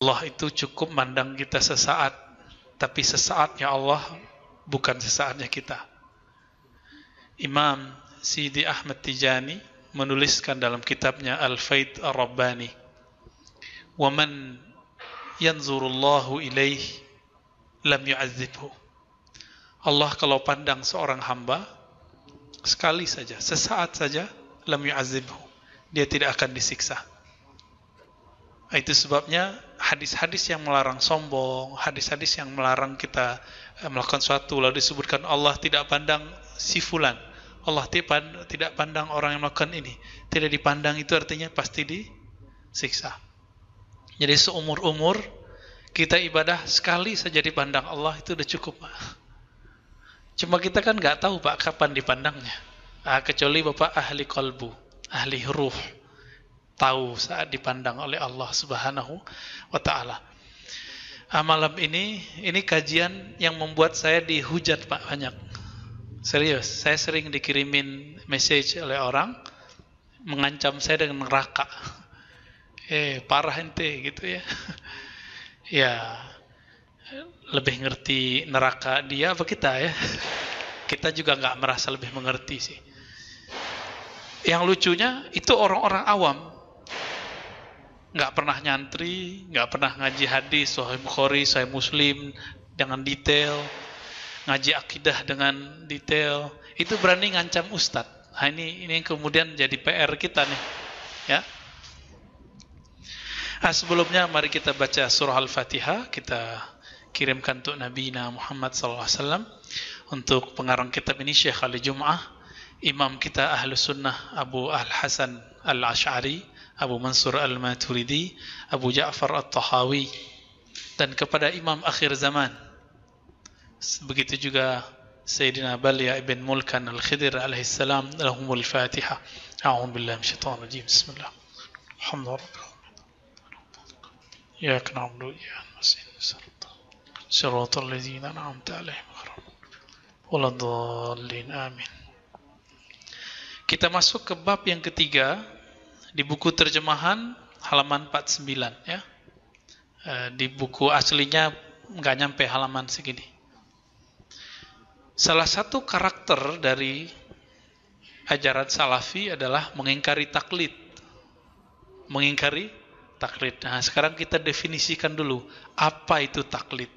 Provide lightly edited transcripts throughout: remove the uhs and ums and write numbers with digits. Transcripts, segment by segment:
Allah itu cukup mandang kita sesaat, tapi sesaatnya Allah bukan sesaatnya kita. Imam Sidi Ahmad Tijani menuliskan dalam kitabnya Al-Faid Ar-Rabbani, "Wa man yanzurullahu ilaih lam yu'adzibhu." Allah kalau pandang seorang hamba sekali saja, sesaat saja, lam yu'adzibhu, dia tidak akan disiksa. Itu sebabnya hadis-hadis yang melarang sombong, hadis-hadis yang melarang kita melakukan sesuatu lalu disebutkan Allah tidak pandang si fulan, Allah tidak pandang orang yang melakukan ini, tidak dipandang, itu artinya pasti disiksa. Jadi seumur-umur kita ibadah sekali saja dipandang Allah, itu udah cukup, Pak. Cuma kita kan nggak tahu, Pak, kapan dipandangnya. Kecuali Bapak ahli qalbu, ahli ruh, tahu saat dipandang oleh Allah Subhanahu wa ta'ala. Malam ini kajian yang membuat saya dihujat, Pak, banyak. Serius, saya sering dikirimin message oleh orang mengancam saya dengan neraka. Parah ente gitu ya. Ya, lebih ngerti neraka dia apa kita ya? Kita juga nggak merasa lebih mengerti sih. Yang lucunya itu orang-orang awam, nggak pernah nyantri, nggak pernah ngaji hadis, Sahih Bukhari, Sahih Muslim dengan detail, ngaji akidah dengan detail, itu berani ngancam ustadz. Nah, ini yang kemudian jadi PR kita nih, ya. Sebelumnya mari kita baca surah Al-Fatihah, kita kirimkan untuk Nabi Muhammad SAW. Untuk pengarang kitab ini Syekh Ali Jum'ah, imam kita Ahlus Sunnah Abu Al-Hasan Al-Ash'ari, Abu Mansur Al-Maturidi, Abu Ja'far At-Tahawi, dan kepada imam akhir zaman. Begitu juga Sayyidina Balya ibn Mulkan Al-Khidir alaihissalam. Lahumul Fatihah. A'udzu billahi minasyaitonir rajim. Bismillah. Alhamdulillah. Ya na'budu wa iyyaka nasta'in. Shiratal ladzina an'amta 'alaihim waladhdallin. Amin. Kita masuk ke bab yang ketiga di buku terjemahan halaman 49 ya. Di buku aslinya nggak nyampe halaman segini. Salah satu karakter dari ajaran salafi adalah mengingkari taklid. Mengingkari taklid. Nah, sekarang kita definisikan dulu apa itu taklid.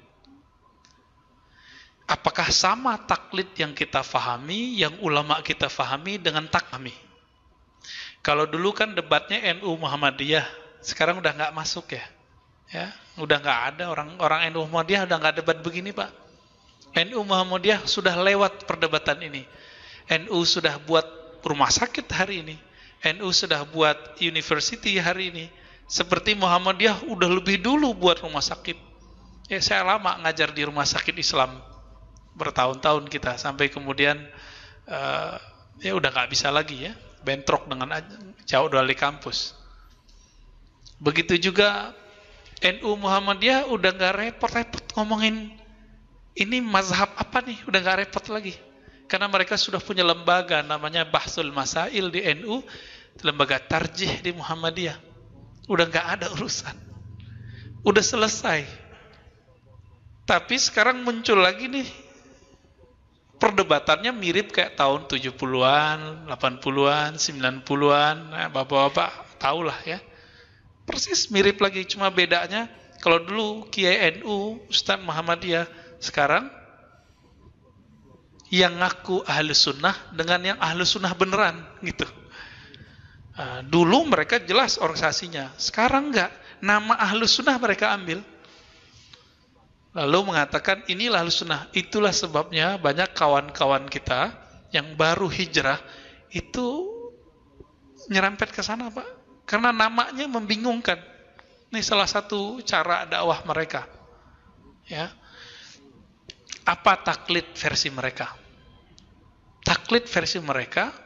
Apakah sama taklid yang kita fahami, yang ulama kita fahami dengan taklid? Kalau dulu kan debatnya NU Muhammadiyah, sekarang udah nggak masuk ya. Ya, udah nggak ada orang NU Muhammadiyah udah nggak debat begini, Pak. NU Muhammadiyah sudah lewat perdebatan ini. NU sudah buat rumah sakit hari ini. NU sudah buat university hari ini. Seperti Muhammadiyah udah lebih dulu buat rumah sakit. Ya, saya lama ngajar di rumah sakit Islam, bertahun-tahun kita, sampai kemudian ya udah nggak bisa lagi ya, bentrok dengan jauh dari kampus. Begitu juga NU Muhammadiyah udah nggak repot-repot ngomongin ini mazhab apa nih, udah nggak repot lagi, karena mereka sudah punya lembaga namanya Bahsul Masail di NU, lembaga tarjih di Muhammadiyah. Udah nggak ada urusan, udah selesai. Tapi sekarang muncul lagi nih, perdebatannya mirip kayak tahun 70-an, 80-an, 90-an. Nah, bapak-bapak tahulah ya. Persis mirip lagi, cuma bedanya kalau dulu Kiai NU, Ustaz Muhammadiyah, sekarang yang ngaku ahlu sunnah dengan yang ahlu sunnah beneran gitu. Dulu mereka jelas organisasinya, sekarang enggak. Nama ahlu sunnah mereka ambil, lalu mengatakan inilah ahlu sunnah. Itulah sebabnya banyak kawan-kawan kita yang baru hijrah itu nyerempet ke sana, Pak, karena namanya membingungkan. Ini salah satu cara dakwah mereka ya. Apa taklid versi mereka? Taklid versi mereka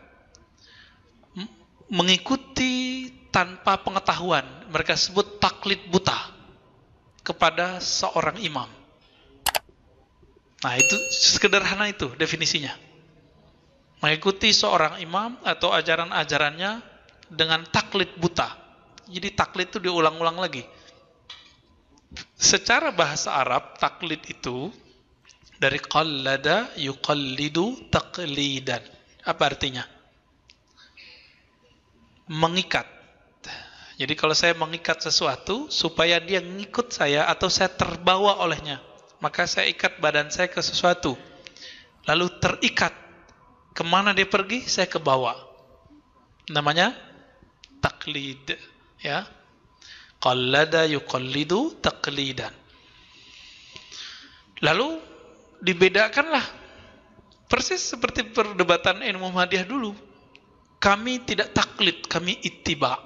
mengikuti tanpa pengetahuan. Mereka sebut taklid buta kepada seorang imam. Nah, itu sederhana, itu definisinya. Mengikuti seorang imam atau ajaran-ajarannya dengan taklid buta. Jadi taklid itu diulang-ulang lagi. Secara bahasa Arab, taklid itu dari qallada yuqallidu taqlidan. Apa artinya? Mengikat. Jadi kalau saya mengikat sesuatu supaya dia ngikut saya atau saya terbawa olehnya, maka saya ikat badan saya ke sesuatu, lalu terikat. Kemana dia pergi, saya ke bawah. Namanya taklid. Ya, qallada yuqallidu taqlidan. Lalu dibedakanlah, persis seperti perdebatan ilmu Muhammadiyah dulu. Kami tidak taklid, kami ittiba.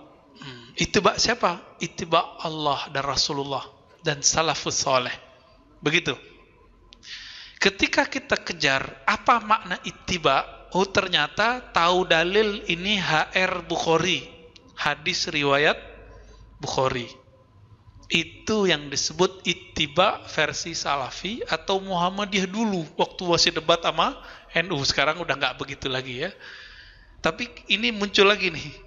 Ittiba siapa? Ittiba Allah dan Rasulullah dan salafus soleh. Begitu. Ketika kita kejar apa makna ittiba, oh ternyata tahu dalil ini HR Bukhari, hadis riwayat Bukhari. Itu yang disebut ittiba versi Salafi atau Muhammadiyah dulu waktu masih debat sama NU. Sekarang udah nggak begitu lagi ya. Tapi ini muncul lagi nih.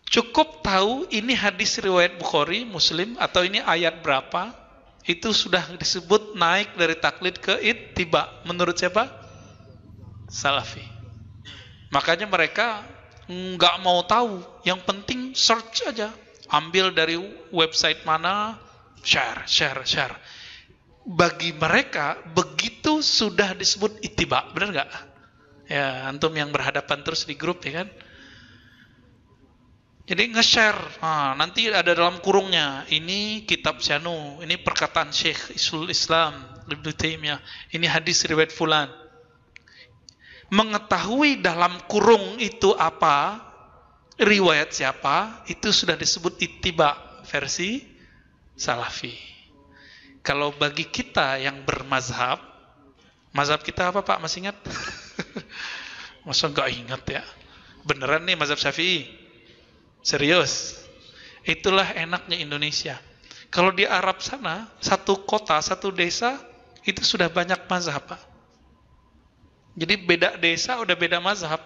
Cukup tahu ini hadis riwayat Bukhari, Muslim, atau ini ayat berapa, itu sudah disebut naik dari taklid ke ittiba. Menurut siapa? Salafi. Makanya mereka nggak mau tahu, yang penting search aja, ambil dari website mana, share. Bagi mereka begitu sudah disebut ittiba, benar nggak? Ya, antum yang berhadapan terus di grup ya kan? Jadi nge-share, nanti ada dalam kurungnya, ini kitab Syanu, ini perkataan Syekh Isul Islam Ibnu Taimiyah, ini hadis riwayat fulan. Mengetahui dalam kurung itu apa, riwayat siapa, itu sudah disebut ittiba versi Salafi. Kalau bagi kita yang bermazhab, mazhab kita apa Pak, masih ingat? Masa nggak ingat ya? Beneran nih mazhab Syafi'i? Serius? Itulah enaknya Indonesia. Kalau di Arab sana, satu kota, satu desa, itu sudah banyak mazhab Pak. Jadi beda desa udah beda mazhab.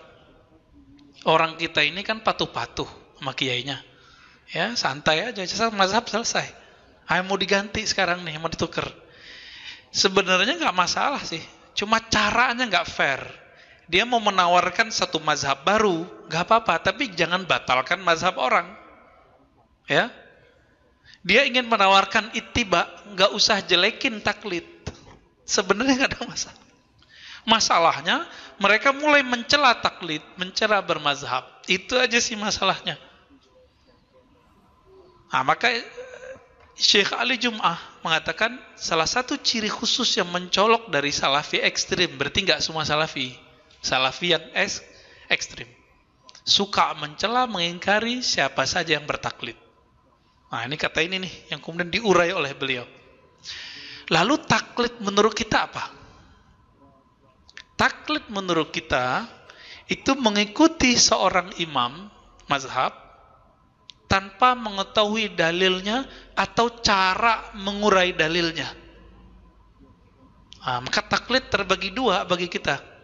Orang kita ini kan patuh-patuh sama kiainya. Ya, santai aja, mazhab selesai. Mau diganti sekarang nih, mau ditukar. Sebenarnya nggak masalah sih, cuma caranya nggak fair. Dia mau menawarkan satu mazhab baru, nggak apa-apa, tapi jangan batalkan mazhab orang. Ya, dia ingin menawarkan ittiba, nggak usah jelekin taklid. Sebenarnya nggak ada masalah. Masalahnya mereka mulai mencela taklid, mencela bermazhab. Itu aja sih masalahnya. Nah, maka Syekh Ali Jum'ah mengatakan salah satu ciri khusus yang mencolok dari Salafi ekstrim, berarti nggak semua Salafi. Salafi yang ekstrim, suka mencela, mengingkari siapa saja yang bertaklid. Nah, ini kata ini nih yang kemudian diurai oleh beliau. Lalu taklid menurut kita apa? Taklid menurut kita itu mengikuti seorang imam mazhab tanpa mengetahui dalilnya atau cara mengurai dalilnya. Nah, maka taklid terbagi dua bagi kita.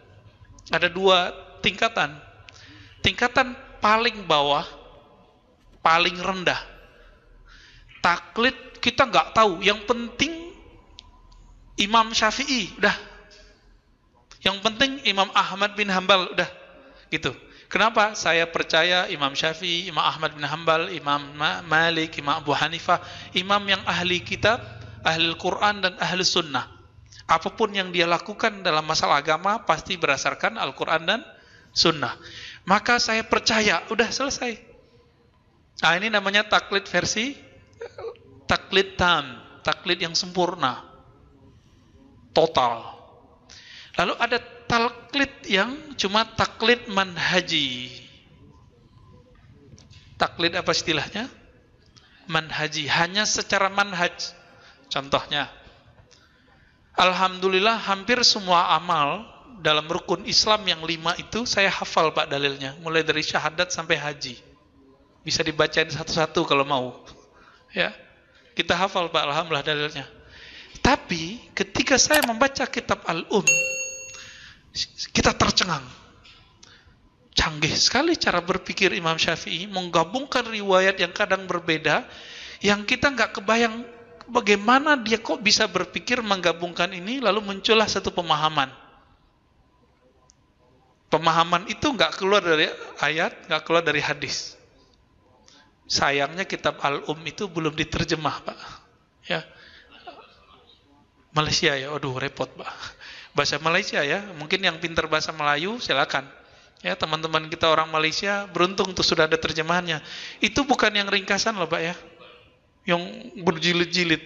Ada dua tingkatan. Tingkatan paling bawah, paling rendah. Taklid kita nggak tahu. Yang penting Imam Syafi'i, udah. Yang penting Imam Ahmad bin Hambal, udah. Gitu. Kenapa? Saya percaya Imam Syafi'i, Imam Ahmad bin Hambal, Imam Malik, Imam Abu Hanifah, imam yang ahli kitab, ahli Quran dan ahli sunnah. Apapun yang dia lakukan dalam masalah agama pasti berdasarkan Al-Quran dan Sunnah. Maka saya percaya, udah selesai. Nah, ini namanya taklid versi taklid tam, taklid yang sempurna, total. Lalu ada taklid yang cuma taklid manhaji. Taklid apa istilahnya? Manhaji, hanya secara manhaj. Contohnya, alhamdulillah hampir semua amal dalam rukun Islam yang 5 itu saya hafal Pak dalilnya, mulai dari syahadat sampai haji. Bisa dibacain satu-satu kalau mau. Ya, kita hafal Pak, alhamdulillah dalilnya. Tapi ketika saya membaca kitab kita tercengang. Canggih sekali cara berpikir Imam Syafi'i, menggabungkan riwayat yang kadang berbeda, Yang kita nggak kebayang bagaimana dia kok bisa berpikir menggabungkan ini, lalu muncullah satu pemahaman. Pemahaman itu nggak keluar dari ayat, nggak keluar dari hadis. Sayangnya kitab Al-Um itu belum diterjemah, Pak. Ya. Malaysia ya, aduh repot, Pak. Bahasa Malaysia ya, mungkin yang pintar bahasa Melayu silakan. Ya, teman-teman kita orang Malaysia beruntung tuh sudah ada terjemahannya. Itu bukan yang ringkasan loh, Pak ya. Yang berjilid-jilid.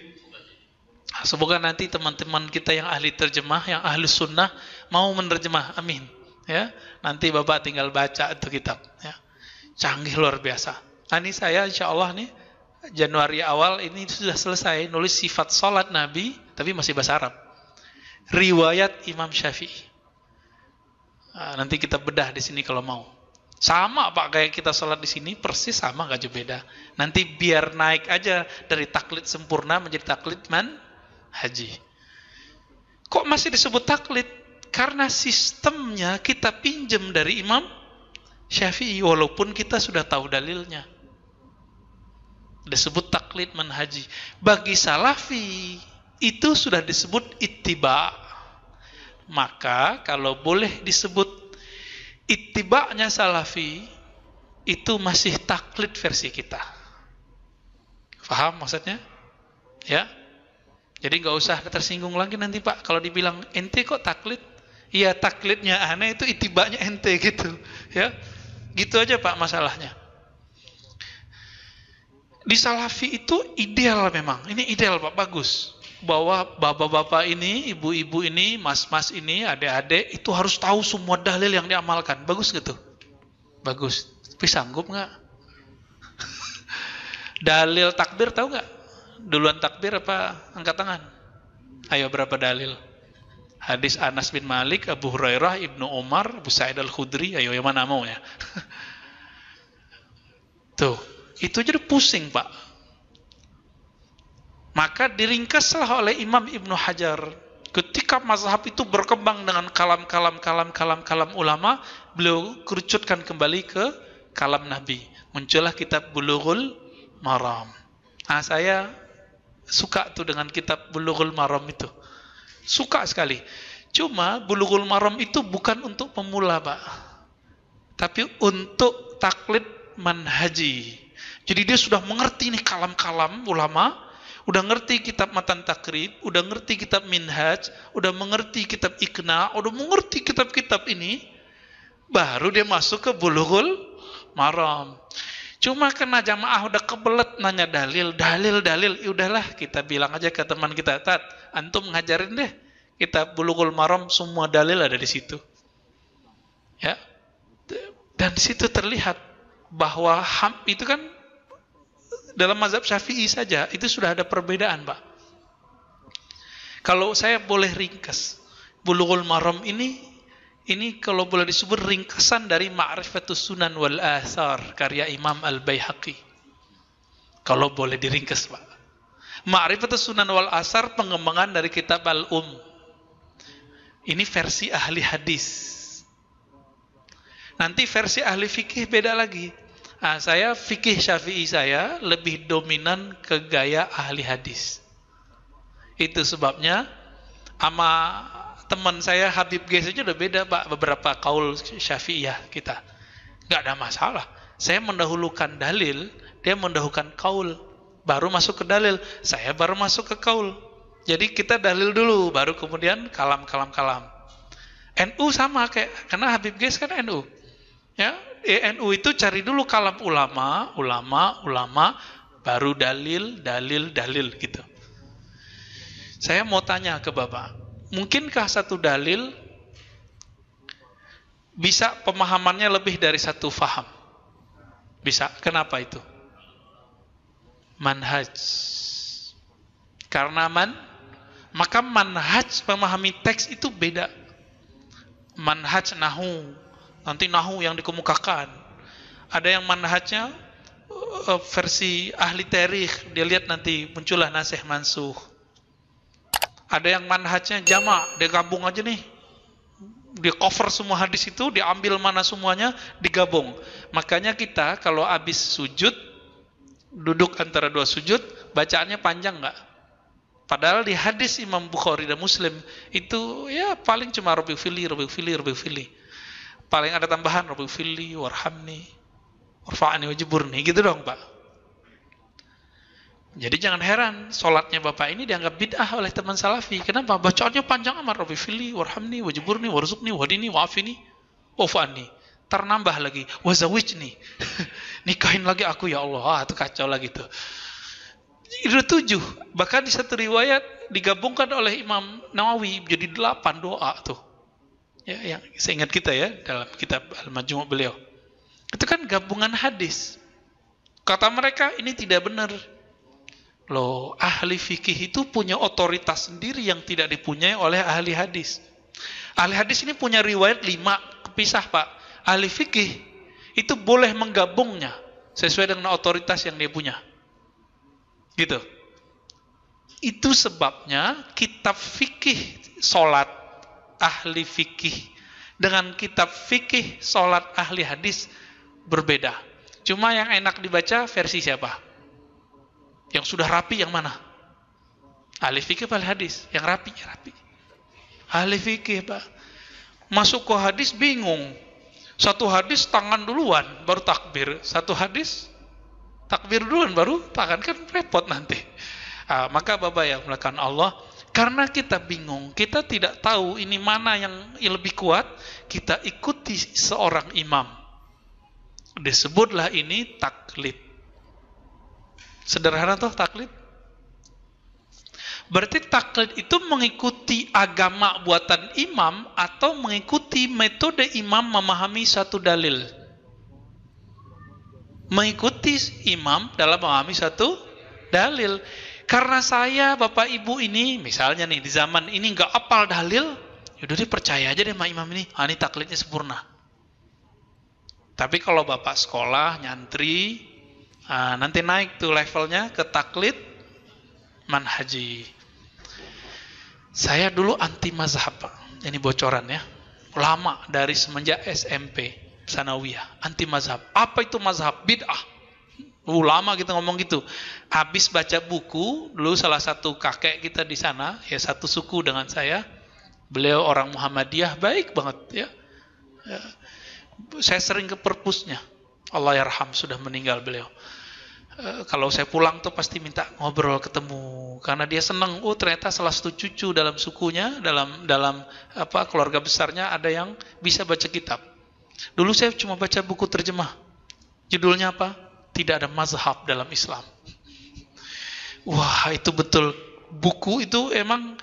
Semoga nanti teman-teman kita yang ahli terjemah, yang ahli sunnah mau menerjemah. Amin. Ya, nanti Bapak tinggal baca itu kitab. Ya, canggih luar biasa. Nah, ini saya insya Allah nih Januari awal ini sudah selesai nulis sifat salat Nabi, tapi masih bahasa Arab. Riwayat Imam Syafi'i. Nah, nanti kita bedah di sini kalau mau. Sama Pak kayak kita sholat di sini persis sama, nggak jauh beda. Nanti biar naik aja dari taklid sempurna menjadi taklid haji. Kok masih disebut taklid? Karena sistemnya kita pinjam dari Imam Syafi'i walaupun kita sudah tahu dalilnya. Disebut taklid manhaji. Bagi Salafi itu sudah disebut ittiba. Maka kalau boleh disebut ittiba'nya Salafi, itu masih taklid versi kita. Faham maksudnya? Ya. Jadi nggak usah tersinggung lagi nanti Pak kalau dibilang ente kok taklid? Iya, taklidnya aneh itu ittiba'nya ente gitu. Ya. Gitu aja Pak masalahnya. Di Salafi itu ideal memang. Ini ideal Pak, bagus. Bahwa bapak-bapak ini, ibu-ibu ini, mas-mas ini, adik-adik itu harus tahu semua dalil yang diamalkan. Bagus gitu? Bagus. Tapi sanggup nggak? Dalil takbir tahu nggak? Duluan takbir apa angkat tangan? Ayo berapa dalil? Hadis Anas bin Malik, Abu Hurairah, Ibnu Umar, Abu Sa'id Al-Khudri. Ayo yang mana mau ya? Tuh, itu jadi pusing Pak. Maka diringkaslah oleh Imam Ibnu Hajar. Ketika mazhab itu berkembang dengan kalam ulama, beliau kerucutkan kembali ke kalam Nabi. Muncullah kitab Bulughul Maram. Nah, saya suka tuh dengan kitab Bulughul Maram itu. Suka sekali. Cuma Bulughul Maram itu bukan untuk pemula, Pak. Tapi untuk taklid manhaji. Jadi dia sudah mengerti nih kalam-kalam ulama, udah ngerti kitab Matan Takrib, udah ngerti kitab Minhaj, udah mengerti kitab Iqna, udah mengerti kitab-kitab ini, baru dia masuk ke Bulughul Maram. Cuma kena jamaah udah kebelet nanya dalil, ya udahlah kita bilang aja ke teman kita, Tat, antum ngajarin deh kitab Bulughul Maram, semua dalil ada di situ. Ya. Dan di situ terlihat bahwa itu kan dalam mazhab Syafi'i saja itu sudah ada perbedaan, Pak. Kalau saya boleh ringkas, Bulughul Maram ini kalau boleh disebut ringkasan dari Ma'rifatus Sunan wal Athar karya Imam Al-Baihaqi. Kalau boleh diringkas, Pak. Ma'rifatus Sunan wal Athar pengembangan dari kitab Al-Um. Ini versi ahli hadis. Nanti versi ahli fikih beda lagi. Nah, saya fikih Syafi'i saya lebih dominan ke gaya ahli hadis. Itu sebabnya sama teman saya Habib G saja udah beda, Pak, beberapa kaul Syafi'iyah kita. Nggak ada masalah. Saya mendahulukan dalil, dia mendahulukan kaul, baru masuk ke dalil. Saya baru masuk ke kaul. Jadi kita dalil dulu, baru kemudian kalam. NU sama kayak, karena Habib G kan NU. Ya, NU itu cari dulu kalam ulama, baru dalil gitu. Saya mau tanya ke Bapak, mungkinkah satu dalil bisa pemahamannya lebih dari satu faham? Bisa. Kenapa itu? Manhaj. Karena maka manhaj memahami teks itu beda. Manhaj nahu, nanti nahu yang dikemukakan. Ada yang manhajnya versi ahli tarikh, dia lihat nanti muncullah nasikh mansuh. Ada yang manhajnya jamak, dia gabung aja nih. Dia cover semua hadis itu, diambil mana semuanya, digabung. Makanya kita kalau habis sujud duduk antara dua sujud, bacaannya panjang nggak? Padahal di hadis Imam Bukhari dan Muslim itu ya paling cuma Rabbighfirli, Rabbighfirli, Rabbighfirli. Paling ada tambahan Rabbighfirli, warhamni, warfa'ni, wajburni, gitu dong Pak. Jadi jangan heran sholatnya Bapak ini dianggap bid'ah oleh teman salafi. Kenapa? Bacaannya panjang amat, Rabbighfirli, warhamni, wajburni, warzuqni, wahdini, wa'afini, wa'fa'ni. Ternambah lagi, wazawijni. Nikahin lagi aku ya Allah. Itu kacau lagi tuh. Itu 7. Bahkan di satu riwayat digabungkan oleh Imam Nawawi jadi 8 doa tuh. Ya, yang saya ingat kita ya dalam kitab Al-Majmu' beliau. Itu kan gabungan hadis. Kata mereka ini tidak benar. Loh, ahli fikih itu punya otoritas sendiri yang tidak dipunyai oleh ahli hadis. Ahli hadis ini punya riwayat 5 kepisah Pak. Ahli fikih itu boleh menggabungnya sesuai dengan otoritas yang dia punya. Gitu. Itu sebabnya kitab fikih solat ahli fikih dengan kitab fikih solat ahli hadis berbeda. Cuma yang enak dibaca versi siapa? Yang sudah rapi yang mana? Ahli fikih ahli hadis? Yang rapi, rapi. Ahli fikih Pak. Masuk ke hadis bingung. Satu hadis tangan duluan baru takbir. Satu hadis takbir duluan baru tangan, kan repot nanti. Maka Bapak yang melakukan Allah, karena kita bingung, kita tidak tahu ini mana yang lebih kuat, kita ikuti seorang imam. Disebutlah ini taklid. Sederhana toh taklid? Berarti taklid itu mengikuti agama buatan imam atau mengikuti metode imam memahami satu dalil. Mengikuti imam dalam memahami satu dalil. Karena saya Bapak Ibu ini misalnya nih di zaman ini nggak apal dalil, yaudah deh percaya aja deh sama imam ini. Ini taklidnya sempurna. Tapi kalau Bapak sekolah nyantri, nanti naik tuh levelnya ke taklid manhaji. Saya dulu anti mazhab Pak. Ini bocoran ya. Lama dari semenjak SMP Sanawiyah, anti mazhab. Apa itu mazhab? Bid'ah. Lama kita ngomong gitu. Habis baca buku, dulu salah satu kakek kita di sana, ya satu suku dengan saya. Beliau orang Muhammadiyah, baik banget ya. Saya sering ke perpusnya. Allah yarham, sudah meninggal beliau. Kalau saya pulang tuh pasti minta ngobrol, ketemu, karena dia senang. Oh ternyata salah satu cucu dalam sukunya, dalam keluarga besarnya ada yang bisa baca kitab. Dulu saya cuma baca buku terjemah. Judulnya apa? Tidak ada mazhab dalam Islam. Wah itu betul. Buku itu emang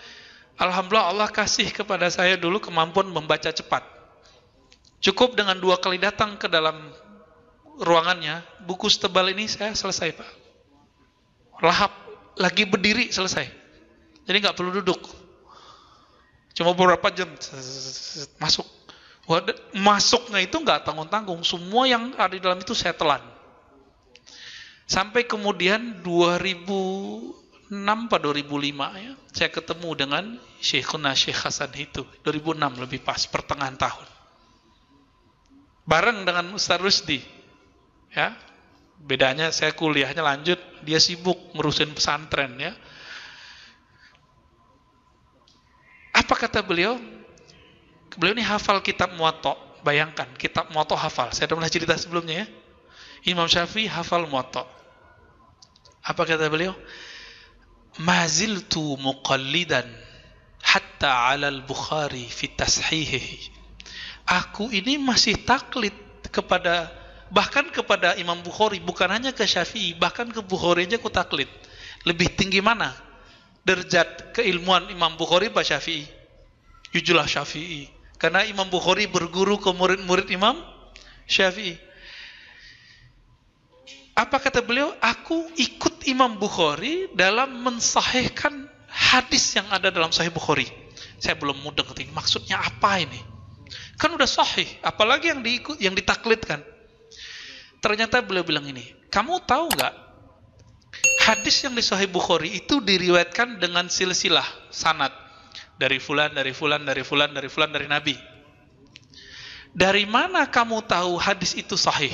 alhamdulillah Allah kasih kepada saya dulu kemampuan membaca cepat. Cukup dengan 2 kali datang ke dalam ruangannya, buku setebal ini saya selesai Pak. Lahap, lagi berdiri selesai. Jadi nggak perlu duduk. Cuma beberapa jam masuk. Masuknya itu nggak tanggung-tanggung. Semua yang ada di dalam itu saya telan. Sampai kemudian 2006 atau 2005 ya, saya ketemu dengan Syekhuna Syekh Hasan itu. 2006 lebih pas, pertengahan tahun. Bareng dengan Ustaz Rusdi. Ya, bedanya saya kuliahnya lanjut, dia sibuk ngurusin pesantren ya. Apa kata beliau? Beliau ini hafal kitab Muwatta. Bayangkan, kitab Muwatta hafal. Saya udah pernah cerita sebelumnya ya. Imam Syafi'i hafal Muwatta. Apa kata beliau? Maziltu muqallidan hatta 'ala al-Bukhari fi tashihihi. Aku ini masih taklid kepada, bahkan kepada Imam Bukhari, bukan hanya ke Syafi'i, bahkan ke Bukhari aja aku taklid. Lebih tinggi mana derajat keilmuan Imam Bukhari apa Syafi'i? Jujulah Syafi'i. Karena Imam Bukhari berguru ke murid-murid Imam Syafi'i. Apa kata beliau? Aku ikut Imam Bukhari dalam mensahihkan hadis yang ada dalam Sahih Bukhari. Saya belum mudeng ini maksudnya apa ini? Kan udah sahih, apalagi yang ditaklidkan. Ternyata beliau bilang ini, kamu tahu nggak? Hadis yang di Sahih Bukhari itu diriwayatkan dengan silsilah sanad dari fulan, dari fulan, dari fulan, dari fulan, dari Nabi. Dari mana kamu tahu hadis itu sahih?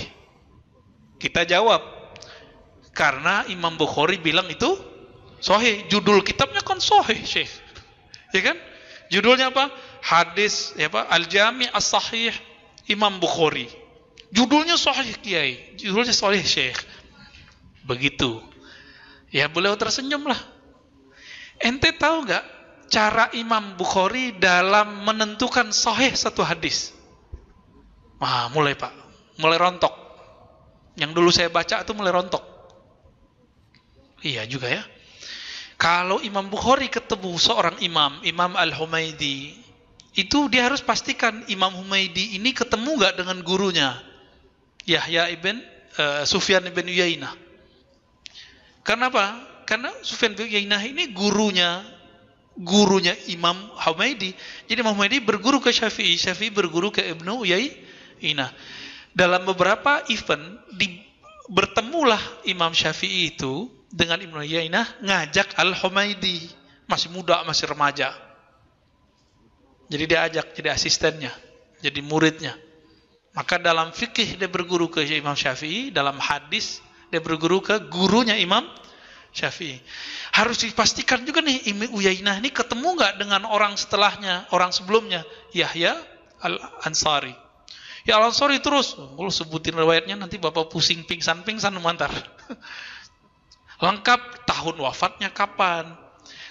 Kita jawab, Karena Imam Bukhari bilang itu sahih. Judul kitabnya kan sahih, Syekh. Ya kan? Judulnya apa? Hadis ya apa? Al-Jami' As-Sahih Imam Bukhari. Judulnya sahih, Kiai. Judulnya sahih, Syekh. Begitu. Ya beliau tersenyum lah. Ente tahu nggak cara Imam Bukhari dalam menentukan sahih satu hadis? Wah, mulai Pak. Mulai rontok. Yang dulu saya baca itu mulai rontok. Iya juga ya. Kalau Imam Bukhari ketemu seorang imam, Imam Al-Humaidi, itu dia harus pastikan Imam Humaidi ini ketemu nggak dengan gurunya, Yahya ibn Sufyan ibn Uyainah. Kenapa? Karena Sufyan ibn Uyainah ini gurunya Imam Humaidi. Jadi Imam Humaidi berguru ke Syafi'i, Syafi'i berguru ke Ibnu Uyainah. Dalam beberapa event bertemulah Imam Syafi'i itu dengan Ibnu Uyainah ngajak Al-Humaidi, masih muda, masih remaja. Jadi dia ajak jadi asistennya, jadi muridnya. Maka dalam fikih dia berguru ke Imam Syafi'i, dalam hadis dia berguru ke gurunya Imam Syafi'i. Harus dipastikan juga nih Ibnu Uyainah ini ketemu nggak dengan orang setelahnya, orang sebelumnya, Yahya Al-Ansari. Ya Al-Ansari terus, kalau sebutin riwayatnya nanti Bapak pusing pingsan memantar. Lengkap, tahun wafatnya kapan,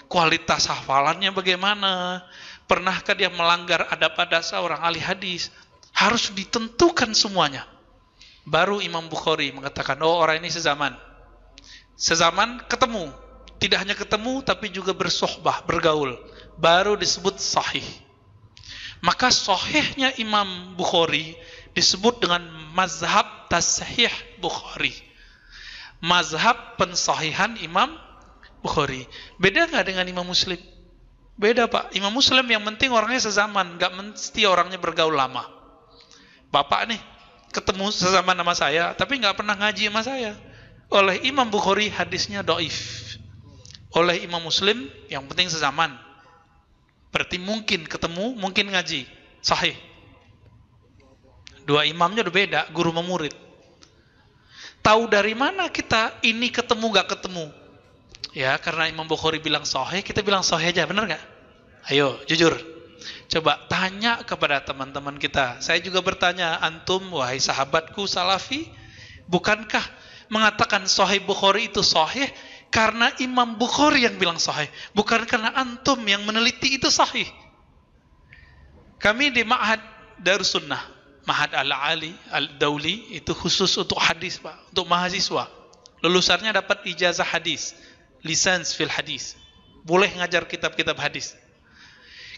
kualitas hafalannya bagaimana, pernahkah dia melanggar adab-adab seorang ahli hadis. Harus ditentukan semuanya. Baru Imam Bukhari mengatakan, oh orang ini sezaman. Sezaman ketemu. Tidak hanya ketemu, tapi juga bersohbah, bergaul. Baru disebut sahih. Maka sahihnya Imam Bukhari disebut dengan mazhab tasahih Bukhari. Mazhab pensahihan Imam Bukhari. Beda nggak dengan Imam Muslim? Beda Pak. Imam Muslim yang penting orangnya sezaman, nggak mesti orangnya bergaul lama. Bapak nih ketemu sezaman sama saya, tapi nggak pernah ngaji sama saya. Oleh Imam Bukhari hadisnya dhaif. Oleh Imam Muslim yang penting sezaman. Berarti mungkin ketemu, mungkin ngaji, sahih. Dua imamnya udah beda, guru sama murid. Tahu dari mana kita ini ketemu gak ketemu? Ya, karena Imam Bukhari bilang sahih, kita bilang sahih aja, benar gak? Ayo, jujur. Coba tanya kepada teman-teman kita. Saya juga bertanya, antum, wahai sahabatku salafi, bukankah mengatakan sahih Bukhari itu sahih karena Imam Bukhari yang bilang sahih, bukan karena antum yang meneliti itu sahih? Kami di Ma'had Darussunnah, Ma'had Al-Ali, Al-Dauli, itu khusus untuk hadis Pak, untuk mahasiswa. Lulusannya dapat ijazah hadis, lisans fil hadis, boleh ngajar kitab-kitab hadis.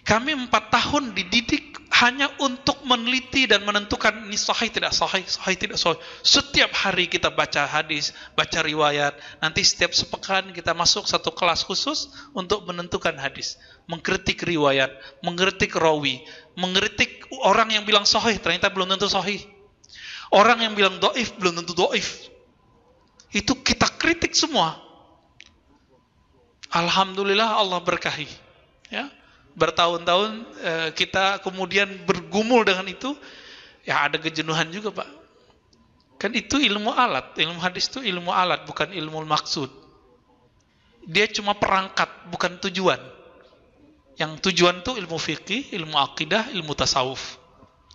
Kami 4 tahun dididik hanya untuk meneliti dan menentukan ini sahih tidak sahih, sahih tidak sahih. Setiap hari kita baca hadis, baca riwayat. Nanti setiap sepekan kita masuk satu kelas khusus untuk menentukan hadis, mengkritik riwayat, mengkritik rawi, mengkritik orang yang bilang sahih ternyata belum tentu sahih. Orang yang bilang dhaif belum tentu dhaif. Itu kita kritik semua. Alhamdulillah Allah berkahi. Ya. Bertahun-tahun kita kemudian bergumul dengan itu, ya ada kejenuhan juga Pak. Kan itu ilmu alat, ilmu hadis itu ilmu alat, bukan ilmu maksud. Dia cuma perangkat, bukan tujuan. Yang tujuan itu ilmu fikih, ilmu akidah, ilmu tasawuf.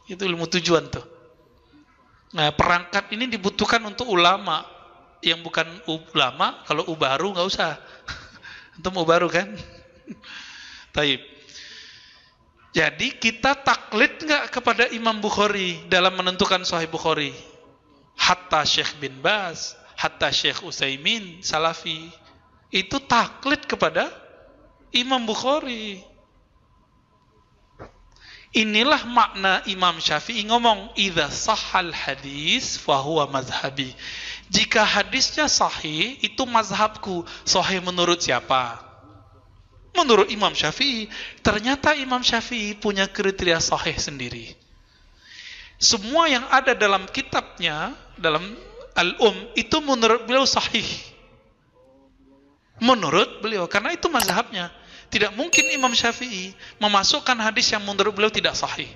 Itu ilmu tujuan tuh. Nah, perangkat ini dibutuhkan untuk ulama. Yang bukan ulama, kalau ubaru nggak usah. Antum ubaru kan? Taib. Jadi kita taklid nggak kepada Imam Bukhari dalam menentukan Sahih Bukhari? Hatta Syekh bin Baz, hatta Syekh Utsaimin, Salafi, itu taklid kepada Imam Bukhari. Inilah makna Imam Syafi'i ngomong, idza sahhal hadis fahuwa mazhabi. Jika hadisnya sahih, itu mazhabku. Sahih menurut siapa? Menurut Imam Syafi'i. Ternyata Imam Syafi'i punya kriteria sahih sendiri. Semua yang ada dalam kitabnya, dalam itu menurut beliau sahih. Menurut beliau, karena itu mazhabnya. Tidak mungkin Imam Syafi'i memasukkan hadis yang menurut beliau tidak sahih.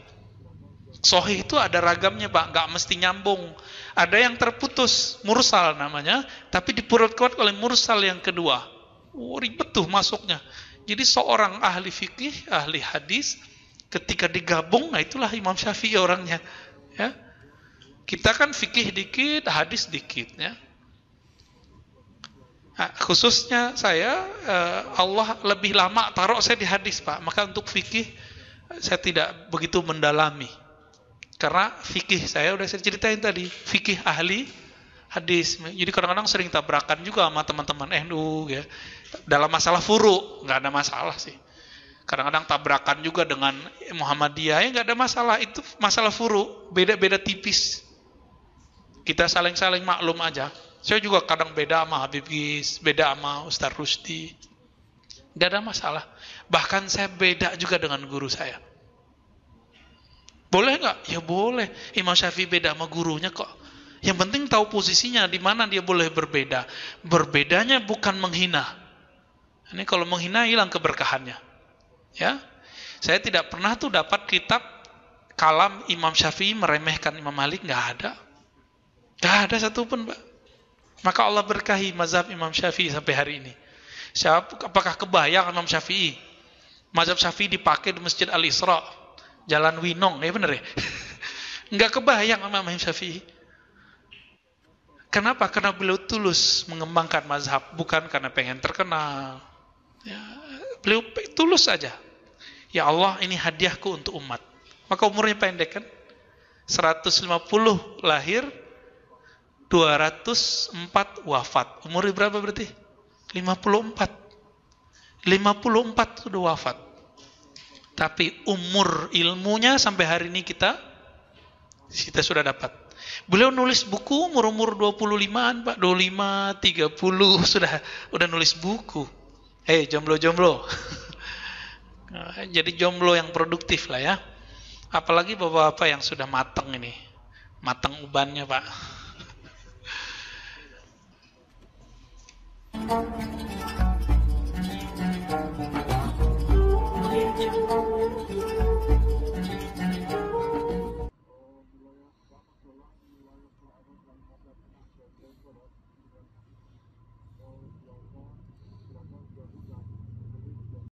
Sahih itu ada ragamnya Pak, nggak mesti nyambung. Ada yang terputus, mursal namanya, tapi diperkuat oleh mursal yang kedua. Ribet tuh masuknya. Jadi seorang ahli fikih, ahli hadis, ketika digabung, nah itulah Imam Syafi'i orangnya. Ya, kita kan fikih dikit, hadis dikit. Ya. Nah, khususnya saya, Allah lebih lama taruh saya di hadis Pak. Maka untuk fikih saya tidak begitu mendalami. Karena fikih saya udah saya ceritain tadi, fikih ahli hadis. Jadi kadang-kadang sering tabrakan juga sama teman-teman NU ya. Dalam masalah furu nggak ada masalah sih. Kadang-kadang tabrakan juga dengan Muhammadiyah ya nggak ada masalah. Itu masalah furu, beda-beda tipis. Kita saling-saling maklum aja. Saya juga kadang beda sama Habib Gis, beda sama Ustaz Rusdi. Nggak ada masalah. Bahkan saya beda juga dengan guru saya. Boleh nggak? Ya boleh. Imam Syafi'i beda sama gurunya kok. Yang penting tahu posisinya, di mana dia boleh berbeda. Berbedanya bukan menghina. Ini kalau menghina hilang keberkahannya. Ya, saya tidak pernah tuh dapat kitab kalam Imam Syafi'i meremehkan Imam Malik, nggak ada. Nggak ada satupun, Pak. Maka Allah berkahi mazhab Imam Syafi'i sampai hari ini. Apakah kebayang Imam Syafi'i? Mazhab Syafi'i dipakai di Masjid Al-Isra, Jalan Winong, ya bener ya? Nggak kebayang sama Imam Syafi'i. Kenapa? Karena beliau tulus mengembangkan mazhab, bukan karena pengen terkenal. Ya, beliau tulus saja. Ya Allah, ini hadiahku untuk umat. Maka umurnya pendek kan? 150 lahir, 204 wafat. Umurnya berapa berarti? 54. 54 sudah wafat. Tapi umur ilmunya sampai hari ini kita sudah dapat. Beliau nulis buku umur 25-an, Pak. 25, 30 udah nulis buku. Jomblo-jomblo. Jadi jomblo yang produktif lah ya. Apalagi bapak-bapak yang sudah mateng ini. Mateng ubannya, Pak.